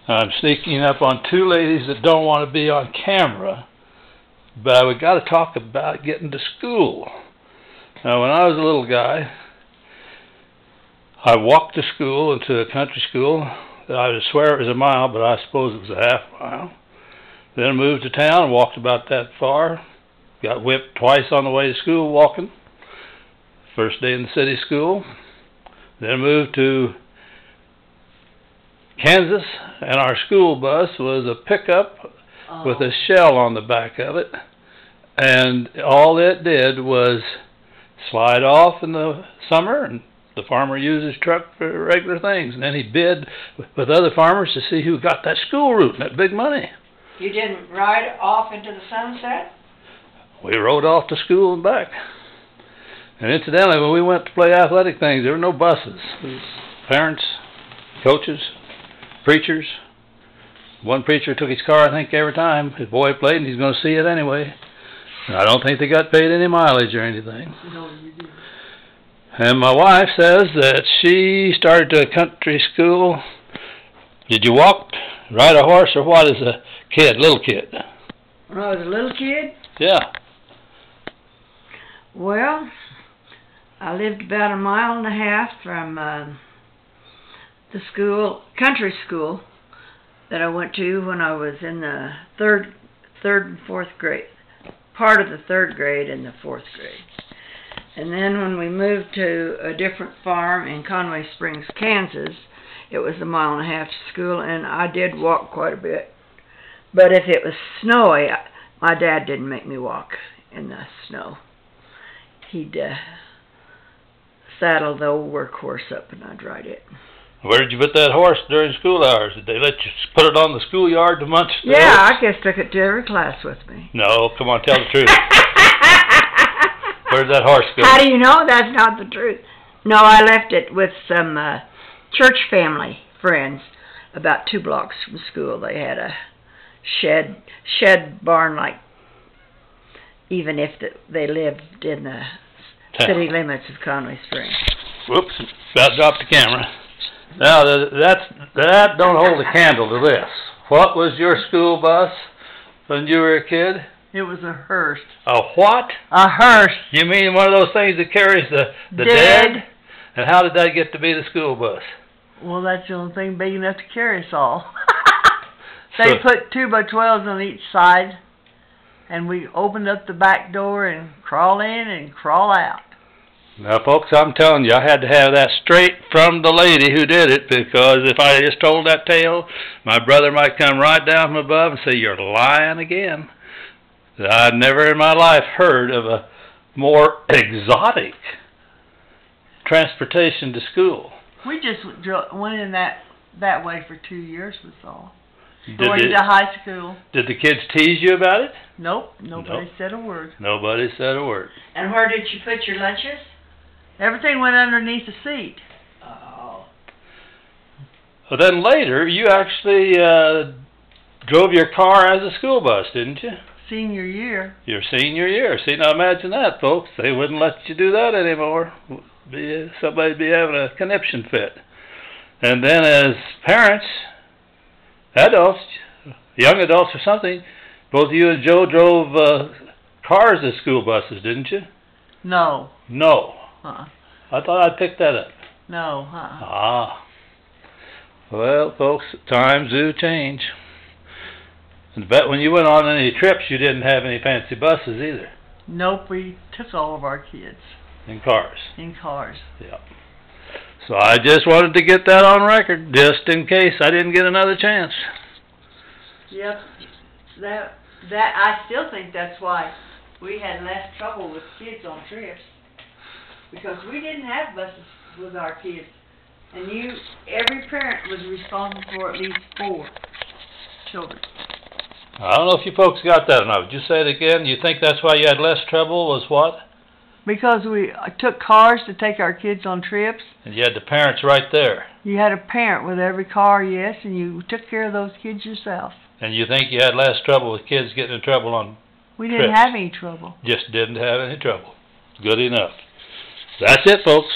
I'm sneaking up on two ladies that don't want to be on camera, but we got to talk about getting to school. Now, when I was a little guy, I walked to school, into a country school. I would swear it was a mile, but I suppose it was a half mile. Then I moved to town and walked about that far. Got whipped twice on the way to school walking. First day in the city school. Then moved to Kansas, and our school bus was a pickup with a shell on the back of it. And all it did was slide off in the summer, and the farmer used his truck for regular things. And then he bid with other farmers to see who got that school route and that big money. You didn't ride off into the sunset? We rode off to school and back. And incidentally, when we went to play athletic things, there were no buses. Parents, coaches, preachers. One preacher took his car, I think, every time his boy played, and he's going to see it anyway. And I don't think they got paid any mileage or anything. No, you didn't. And my wife says that she started to a country school. Did you walk, ride a horse, or what as a kid, little kid? When I was a little kid? Yeah. Well, I lived about a mile and a half from the school, country school, that I went to when I was in the third and fourth grade. Part of the third grade and the fourth grade. And then when we moved to a different farm in Conway Springs, Kansas, it was a mile and a half to school, and I did walk quite a bit. But if it was snowy, my dad didn't make me walk in the snow. He'd saddle the old workhorse up and I'd ride it. Where did you put that horse during school hours? Did they let you put it on the schoolyard to munch? Yeah, I just took it to every class with me. No, come on, tell the truth. Where's that horse go? How do you know that's not the truth? No, I left it with some church family friends about 2 blocks from school. They had a shed barn, like, even if they lived in the city limits of Conway Springs. Whoops, about dropped the camera. Now, that don't hold a candle to this. What was your school bus when you were a kid? It was a hearse. A what? A hearse. You mean one of those things that carries the dead? And how did that get to be the school bus? Well, that's the only thing big enough to carry us all. They put 2x12s on each side, and we opened up the back door and crawl in and crawl out. Now, folks, I'm telling you, I had to have that straight from the lady who did it, because if I just told that tale, my brother might come right down from above and say, "You're lying again." I've never in my life heard of a more exotic transportation to school. We just went in that way for 2 years, was all. Going to high school. Did the kids tease you about it? Nope. Nobody said a word. Nobody said a word. And where did you put your lunches? Everything went underneath the seat. Oh. Well, then later, you actually drove your car as a school bus, didn't you? Senior year. Your senior year. See, now imagine that, folks. They wouldn't let you do that anymore. Somebody'd be having a conniption fit. And then as parents, adults, young adults or something, both you and Joe drove cars as school buses, didn't you? No. No. I thought I'd pick that up. No. Ah. Well, folks, times do change. And bet when you went on any trips, you didn't have any fancy buses either. Nope, we took all of our kids. In cars. In cars. Yeah. So I just wanted to get that on record, just in case I didn't get another chance. Yep. That I still think that's why we had less trouble with kids on trips, because we didn't have buses with our kids, and every parent was responsible for at least 4 children. I don't know if you folks got that or not. Would you say it again? You think that's why you had less trouble, was what? Because we took cars to take our kids on trips. And you had the parents right there. You had a parent with every car, yes, and you took care of those kids yourself. And you think you had less trouble with kids getting in trouble on We didn't have any trouble. Just didn't have any trouble. Good enough. That's it, folks.